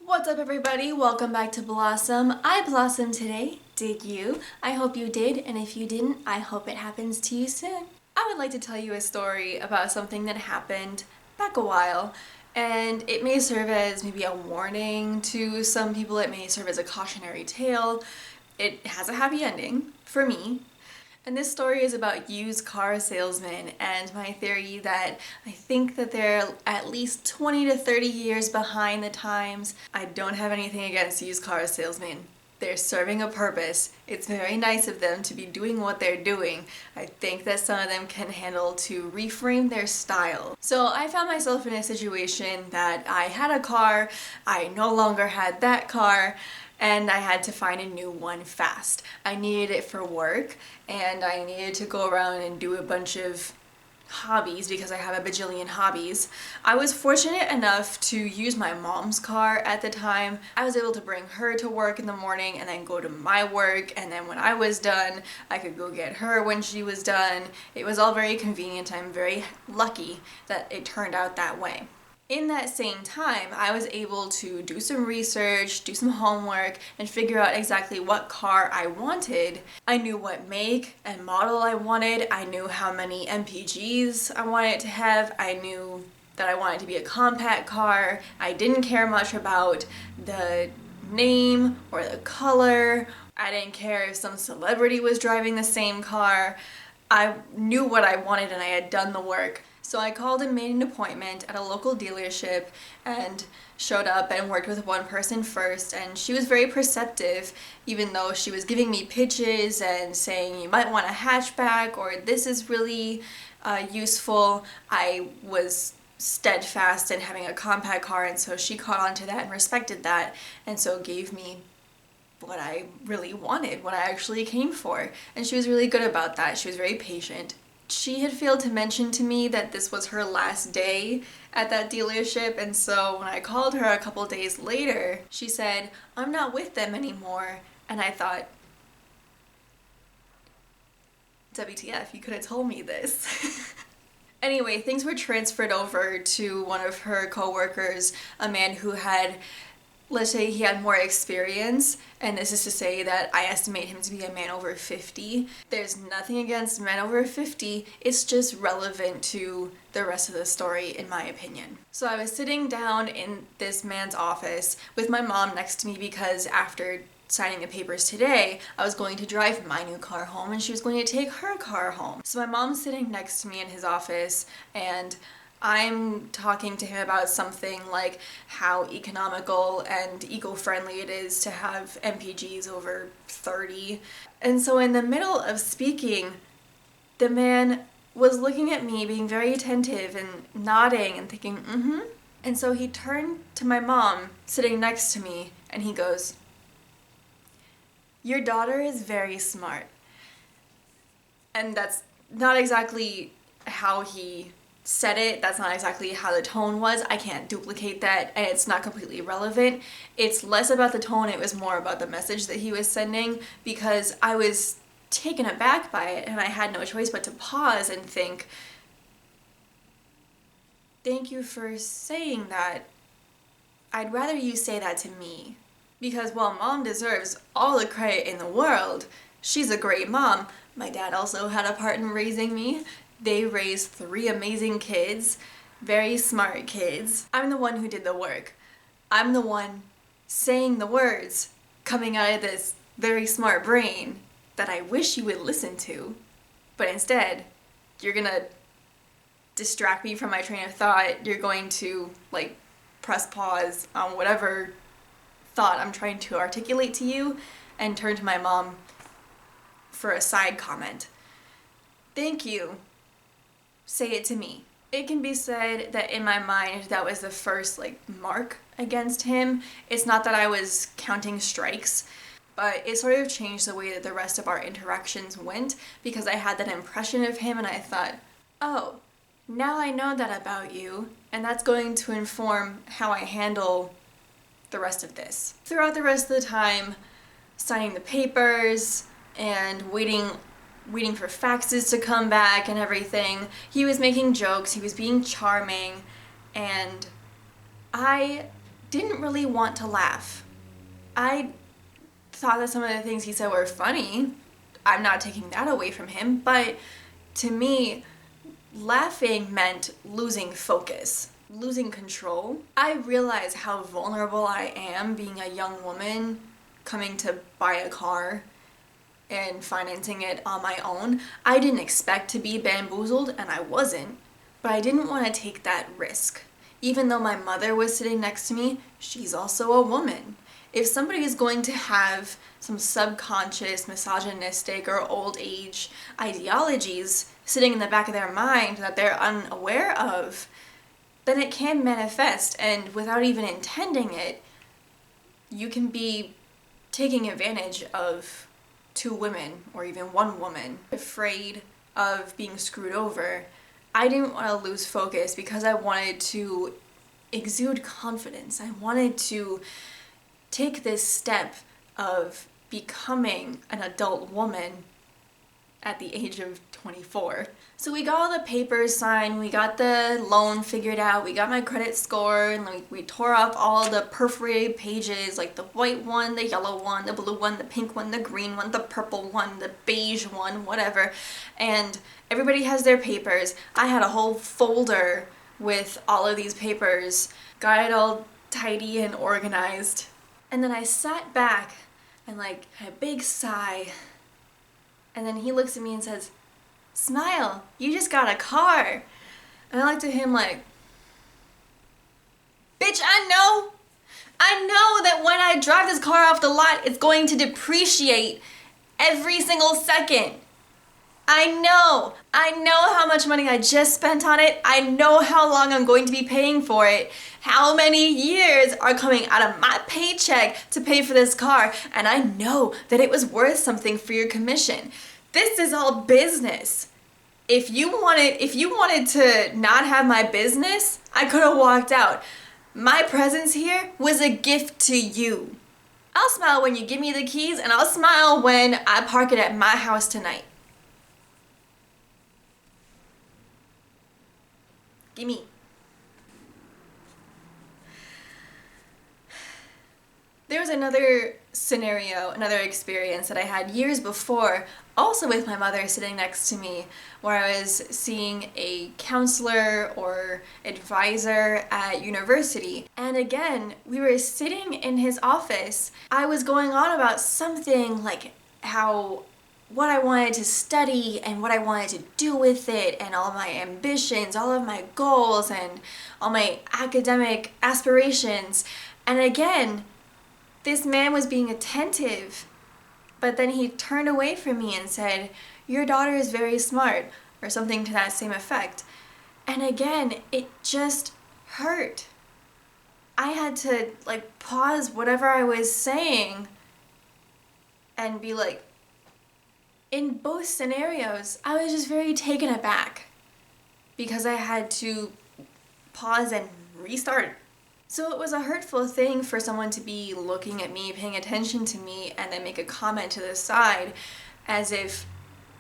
What's up everybody? Welcome back to Blossom. I blossomed today. Did you? I hope you did, and if you didn't, I hope it happens to you soon. I would like to tell you a story about something that happened back a while, and it may serve as maybe a warning to some people, it may serve as a cautionary tale. It has a happy ending, for me. And this story is about used car salesmen and my theory that I think that they're at least 20 to 30 years behind the times. I don't have anything against used car salesmen. They're serving a purpose. It's very nice of them to be doing what they're doing. I think that some of them can handle to reframe their style. So I found myself in a situation that I had a car, I no longer had that car, and I had to find a new one fast. I needed it for work, and I needed to go around and do a bunch of hobbies because I have a bajillion hobbies. I was fortunate enough to use my mom's car at the time. I was able to bring her to work in the morning and then go to my work, and then when I was done, I could go get her when she was done. It was all very convenient. I'm very lucky that it turned out that way. In that same time, I was able to do some research, do some homework, and figure out exactly what car I wanted. I knew what make and model I wanted. I knew how many MPGs I wanted it to have. I knew that I wanted it to be a compact car. I didn't care much about the name or the color. I didn't care if some celebrity was driving the same car. I knew what I wanted and I had done the work. So I called and made an appointment at a local dealership and showed up and worked with one person first, and she was very perceptive, even though she was giving me pitches and saying you might want a hatchback or this is really useful. I was steadfast in having a compact car, and so she caught on to that and respected that, and so gave me what I really wanted, what I actually came for. And she was really good about that. She was very patient. She had failed to mention to me that this was her last day at that dealership, and so when I called her a couple days later, she said, "I'm not with them anymore." And I thought, WTF, you could have told me this. Anyway, things were transferred over to one of her coworkers, a man who had, let's say he had more experience, and this is to say that I estimate him to be a man over 50. There's nothing against men over 50, it's just relevant to the rest of the story in my opinion. So I was sitting down in this man's office with my mom next to me because after signing the papers today, I was going to drive my new car home and she was going to take her car home. So my mom's sitting next to me in his office and I'm talking to him about something like how economical and eco-friendly it is to have MPGs over 30. And so in the middle of speaking, the man was looking at me, being very attentive and nodding and thinking, mm-hmm. And so he turned to my mom sitting next to me and he goes, "Your daughter is very smart." And that's not exactly how he said it, that's not exactly how the tone was. I can't duplicate that, and it's not completely relevant. It's less about the tone, it was more about the message that he was sending, because I was taken aback by it and I had no choice but to pause and think, thank you for saying that. I'd rather you say that to me. Because while mom deserves all the credit in the world, she's a great mom. My dad also had a part in raising me. They raised 3 amazing kids, very smart kids. I'm the one who did the work. I'm the one saying the words coming out of this very smart brain that I wish you would listen to, but instead, you're gonna distract me from my train of thought. You're going to press pause on whatever thought I'm trying to articulate to you and turn to my mom for a side comment. Thank you. Say it to me. It can be said that in my mind that was the first mark against him. It's not that I was counting strikes, but it sort of changed the way that the rest of our interactions went because I had that impression of him and I thought, oh, now I know that about you, and that's going to inform how I handle the rest of this. Throughout the rest of the time, signing the papers and waiting for faxes to come back and everything, he was making jokes, he was being charming, and I didn't really want to laugh. I thought that some of the things he said were funny. I'm not taking that away from him, but to me, laughing meant losing focus, losing control. I realize how vulnerable I am being a young woman coming to buy a car and financing it on my own. I didn't expect to be bamboozled, and I wasn't, but I didn't want to take that risk. Even though my mother was sitting next to me, she's also a woman. If somebody is going to have some subconscious, misogynistic, or old age ideologies sitting in the back of their mind that they're unaware of, then it can manifest, and without even intending it, you can be taking advantage of two women, or even one woman, afraid of being screwed over. I didn't want to lose focus because I wanted to exude confidence. I wanted to take this step of becoming an adult woman at the age of 24. So we got all the papers signed, we got the loan figured out, we got my credit score, and we tore off all the perforated pages, like the white one, the yellow one, the blue one, the pink one, the green one, the purple one, the beige one, whatever. And everybody has their papers. I had a whole folder with all of these papers, got it all tidy and organized. And then I sat back and had a big sigh. And then he looks at me and says, "Smile, you just got a car." And I looked at him like, bitch, I know that when I drive this car off the lot, it's going to depreciate every single second. I know how much money I just spent on it. I know how long I'm going to be paying for it. How many years are coming out of my paycheck to pay for this car. And I know that it was worth something for your commission. This is all business. If you wanted to not have my business, I could have walked out. My presence here was a gift to you. I'll smile when you give me the keys, and I'll smile when I park it at my house tonight. Gimme. There was another scenario, another experience that I had years before, also with my mother sitting next to me, where I was seeing a counselor or advisor at university. And again, we were sitting in his office. I was going on about something like what I wanted to study and what I wanted to do with it, and all my ambitions, all of my goals, and all my academic aspirations. And again, this man was being attentive, but then he turned away from me and said, "Your daughter is very smart," or something to that same effect. And again, it just hurt. I had to pause whatever I was saying and be like, in both scenarios, I was just very taken aback because I had to pause and restart. So it was a hurtful thing for someone to be looking at me, paying attention to me, and then make a comment to the side as if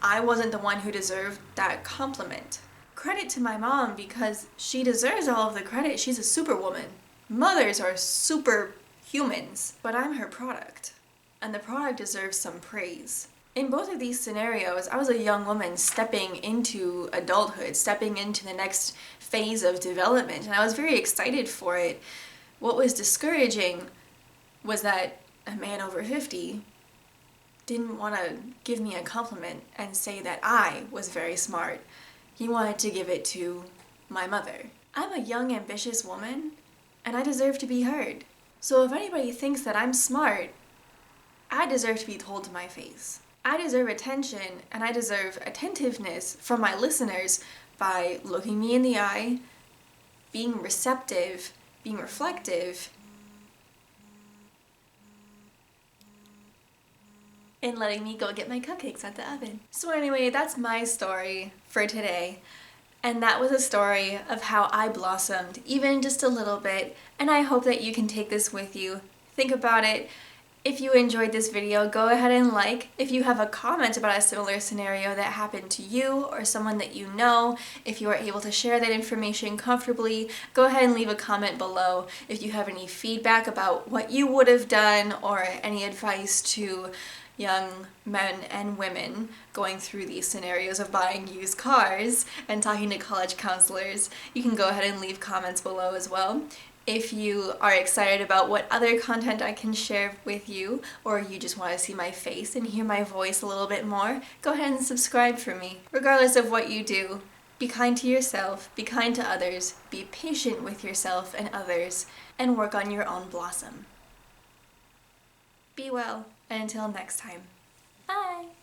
I wasn't the one who deserved that compliment. Credit to my mom, because she deserves all of the credit. She's a superwoman. Mothers are superhumans, but I'm her product, and the product deserves some praise. In both of these scenarios, I was a young woman stepping into adulthood, stepping into the next phase of development, and I was very excited for it. What was discouraging was that a man over 50 didn't want to give me a compliment and say that I was very smart. He wanted to give it to my mother. I'm a young, ambitious woman, and I deserve to be heard. So if anybody thinks that I'm smart, I deserve to be told to my face. I deserve attention, and I deserve attentiveness from my listeners by looking me in the eye, being receptive, being reflective, and letting me go get my cupcakes at the oven. So anyway, that's my story for today. And that was a story of how I blossomed, even just a little bit, and I hope that you can take this with you. Think about it. If you enjoyed this video, go ahead and like. If you have a comment about a similar scenario that happened to you or someone that you know, if you are able to share that information comfortably, go ahead and leave a comment below. If you have any feedback about what you would have done or any advice to young men and women going through these scenarios of buying used cars and talking to college counselors, you can go ahead and leave comments below as well. If you are excited about what other content I can share with you, or you just want to see my face and hear my voice a little bit more, go ahead and subscribe for me. Regardless of what you do, be kind to yourself, be kind to others, be patient with yourself and others, and work on your own blossom. Be well, and until next time, bye!